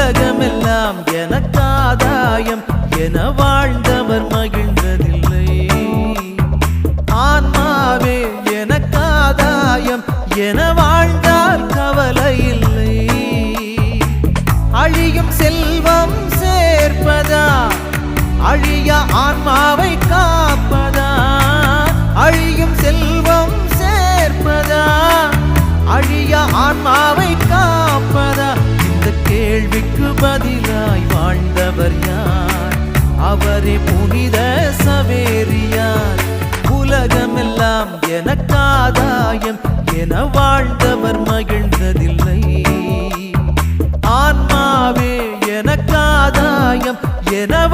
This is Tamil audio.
உலகமெல்லாம் எனக்காதாயம் என வாழ்ந்தவர் மகிழ்ந்ததில்லை. ஆன்மாவே எனக்காதாயம் என வாழ்ந்தால் கவலை இல்லை. அழியும் செல்வம் சேர்ப்பதா அழிய ஆன்மாவை காப்பதா? அழியும் செல்வம் சேர்ப்பதா அழிய ஆன்மாவை காப்பதா? இந்த கேள்விக்கு பதிலாய் வாழ்ந்தவர் யார்? அவரே புனித சவேரியார். உலகமெல்லாம் எனக்காதாயம் என வாழ்ந்தவர் மகிழ்ந்ததில்லை. ஆன்மாவே எனக்காதாயம் என